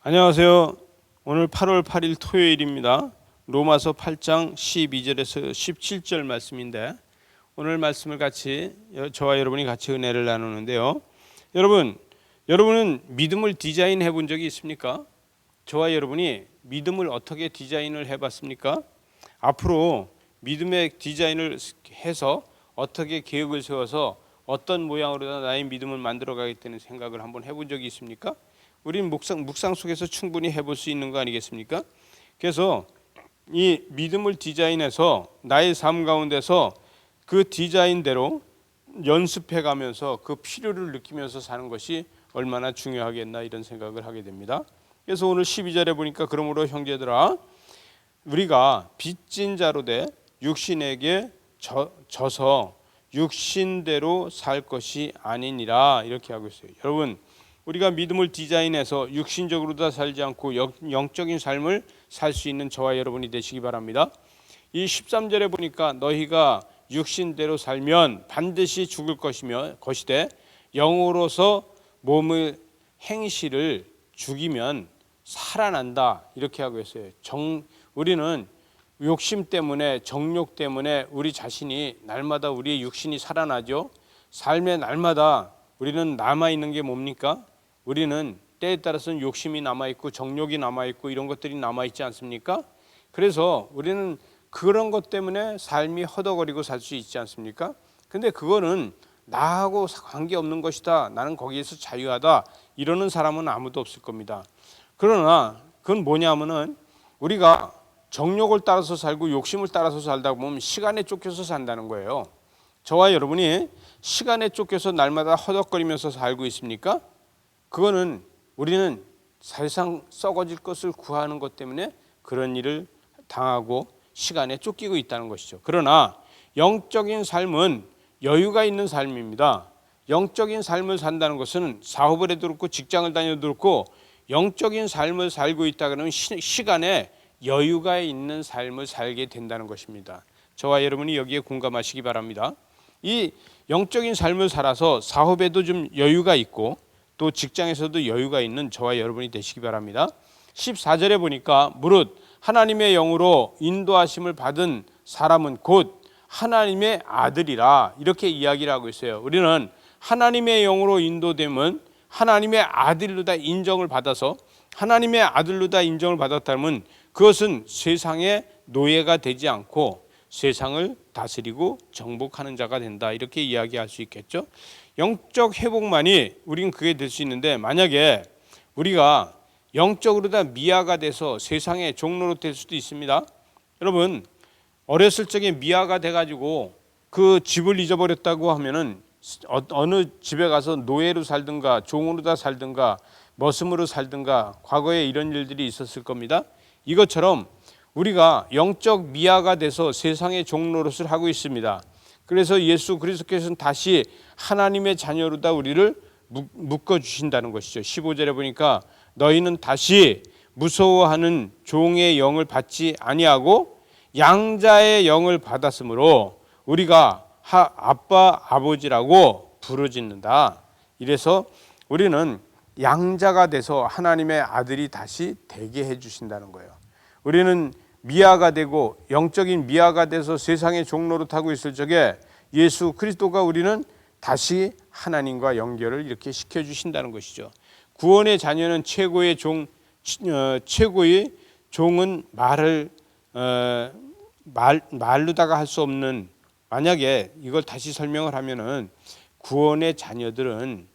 안녕하세요. 오늘 8월 8일 토요일입니다. 로마서 8장 12절에서 17절 말씀인데 오늘 말씀을 같이 저와 여러분이 같이 은혜를 나누는데요. 여러분은 믿음을 디자인해 본 적이 있습니까? 저와 여러분이 믿음을 어떻게 디자인을 해봤습니까? 앞으로 믿음의 디자인을 해서 어떻게 계획을 세워서 어떤 모양으로 나의 믿음을 만들어 가겠다는 생각을 한번 해본 적이 있습니까? 우리는 묵상 속에서 충분히 해볼 수 있는 거 아니겠습니까? 그래서 이 믿음을 디자인해서 나의 삶 가운데서 그 디자인대로 연습해가면서 그 필요를 느끼면서 사는 것이 얼마나 중요하겠나 이런 생각을 하게 됩니다. 그래서 오늘 12절에 보니까 그러므로 형제들아 우리가 빚진 자로 돼 육신에게 져서 육신대로 살 것이 아니니라 이렇게 하고 있어요. 여러분 우리가 믿음을 디자인해서 육신적으로 다 살지 않고 영적인 삶을 살 수 있는 저와 여러분이 되시기 바랍니다. 이 13절에 보니까 너희가 육신대로 살면 반드시 죽을 것이되 영으로서 몸의 행실을 죽이면 살아난다 이렇게 하고 있어요. 우리는 욕심 때문에 정욕 때문에 우리 자신이 날마다 우리의 육신이 살아나죠. 삶의 날마다 우리는 남아있는 게 뭡니까? 우리는 때에 따라서는 욕심이 남아있고 정욕이 남아있고 이런 것들이 남아있지 않습니까? 그래서 우리는 그런 것 때문에 삶이 허덕거리고 살 수 있지 않습니까? 근데 그거는 나하고 관계없는 것이다. 나는 거기에서 자유하다. 이러는 사람은 아무도 없을 겁니다. 그러나 그건 뭐냐면은 우리가 정욕을 따라서 살고 욕심을 따라서 살다 보면 시간에 쫓겨서 산다는 거예요. 저와 여러분이 시간에 쫓겨서 날마다 허덕거리면서 살고 있습니까? 그거는 우리는 세상 썩어질 것을 구하는 것 때문에 그런 일을 당하고 시간에 쫓기고 있다는 것이죠. 그러나 영적인 삶은 여유가 있는 삶입니다. 영적인 삶을 산다는 것은 사업을 해도 그렇고 직장을 다녀도 그렇고 영적인 삶을 살고 있다 그러면 시간에 여유가 있는 삶을 살게 된다는 것입니다. 저와 여러분이 여기에 공감하시기 바랍니다. 이 영적인 삶을 살아서 사업에도 좀 여유가 있고 또 직장에서도 여유가 있는 저와 여러분이 되시기 바랍니다. 14절에 보니까 무릇 하나님의 영으로 인도하심을 받은 사람은 곧 하나님의 아들이라 이렇게 이야기를 하고 있어요. 우리는 하나님의 영으로 인도되면 하나님의 아들로 다 인정을 받아서 하나님의 아들로 다 인정을 받았다면 그것은 세상의 노예가 되지 않고 세상을 다스리고 정복하는 자가 된다 이렇게 이야기할 수 있겠죠. 영적 회복만이 우리는 그게 될 수 있는데 만약에 우리가 영적으로 다 미아가 돼서 세상의 종로로 될 수도 있습니다. 여러분 어렸을 적에 미아가 돼가지고 그 집을 잊어버렸다고 하면은 어느 집에 가서 노예로 살든가 종으로 다 살든가 머슴으로 살든가 과거에 이런 일들이 있었을 겁니다. 이것처럼 우리가 영적 미아가 돼서 세상의 종노릇을 하고 있습니다. 그래서 예수 그리스도께서는 다시 하나님의 자녀로다 우리를 묶어주신다는 것이죠. 15절에 보니까 너희는 다시 무서워하는 종의 영을 받지 아니하고 양자의 영을 받았으므로 우리가 아빠 아버지라고 부르짖는다. 이래서 우리는 양자가 돼서 하나님의 아들이 다시 되게 해주신다는 거예요. 우리는 미아가 되고 영적인 미아가 돼서 세상의 종로로 타고 있을 적에 예수 그리스도가 우리는 다시 하나님과 연결을 이렇게 시켜주신다는 것이죠. 구원의 자녀는 최고의 종은 말로다가 할 수 없는 만약에 이걸 다시 설명을 하면은 구원의 자녀들은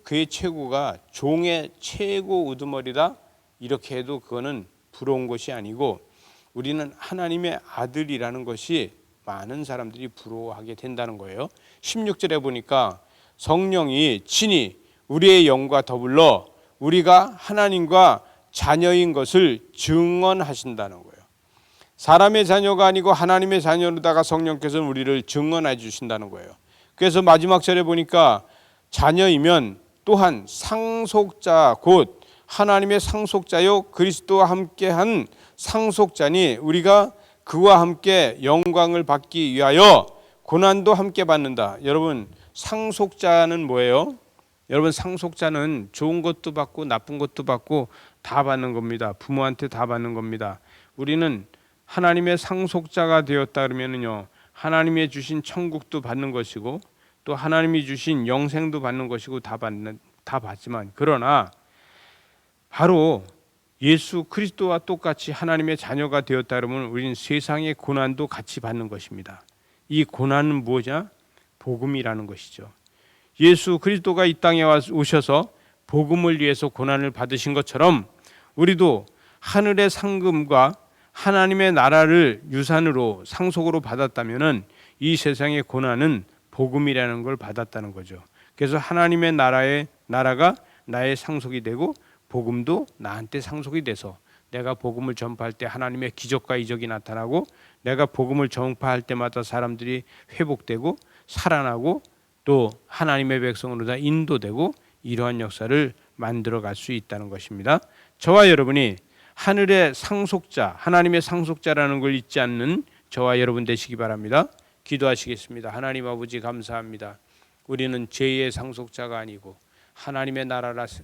그의 최고가 종의 최고 우두머리다 이렇게 해도 그거는 부러운 것이 아니고 우리는 하나님의 아들이라는 것이 많은 사람들이 부러워하게 된다는 거예요. 16절에 보니까 성령이 친히 우리의 영과 더불어 우리가 하나님과 자녀인 것을 증언하신다는 거예요. 사람의 자녀가 아니고 하나님의 자녀로다가 성령께서는 우리를 증언해 주신다는 거예요. 그래서 마지막 절에 보니까 자녀이면 또한 상속자 곧 하나님의 상속자요 그리스도와 함께한 상속자니 우리가 그와 함께 영광을 받기 위하여 고난도 함께 받는다. 여러분 상속자는 뭐예요? 여러분, 상속자는 좋은 것도 받고 나쁜 것도 받고 다 받는 겁니다. 부모한테 다 받는 겁니다. 우리는 하나님의 상속자가 되었다 그러면은요, 하나님이 주신 천국도 받는 것이고 또 하나님이 주신 영생도 받는 것이고 다 받지만, 그러나 바로 예수 그리스도와 똑같이 하나님의 자녀가 되었다 그러면 우리는 세상의 고난도 같이 받는 것입니다. 이 고난은 뭐냐? 복음이라는 것이죠. 예수 그리스도가 이 땅에 오셔서 복음을 위해서 고난을 받으신 것처럼 우리도 하늘의 상급과 하나님의 나라를 유산으로 상속으로 받았다면은 이 세상의 고난은 복음이라는 걸 받았다는 거죠. 그래서 하나님의 나라가 나의 상속이 되고 복음도 나한테 상속이 돼서 내가 복음을 전파할 때 하나님의 기적과 이적이 나타나고 내가 복음을 전파할 때마다 사람들이 회복되고 살아나고 또 하나님의 백성으로 다 인도되고 이러한 역사를 만들어갈 수 있다는 것입니다. 저와 여러분이 하늘의 상속자, 하나님의 상속자라는 걸 잊지 않는 저와 여러분 되시기 바랍니다. 기도하시겠습니다. 하나님 아버지, 감사합니다. 우리는 죄의 상속자가 아니고 하나님의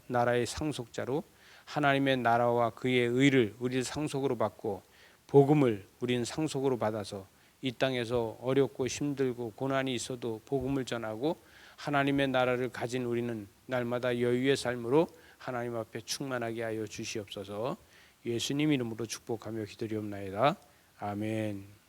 나라의 상속자로 하나님의 나라와 그의 의를 우리를 상속으로 받고 복음을 우리는 상속으로 받아서 이 땅에서 어렵고 힘들고 고난이 있어도 복음을 전하고 하나님의 나라를 가진 우리는 날마다 여유의 삶으로 하나님 앞에 충만하게 하여 주시옵소서. 예수님 이름으로 축복하며 기도리옵나이다. 아멘.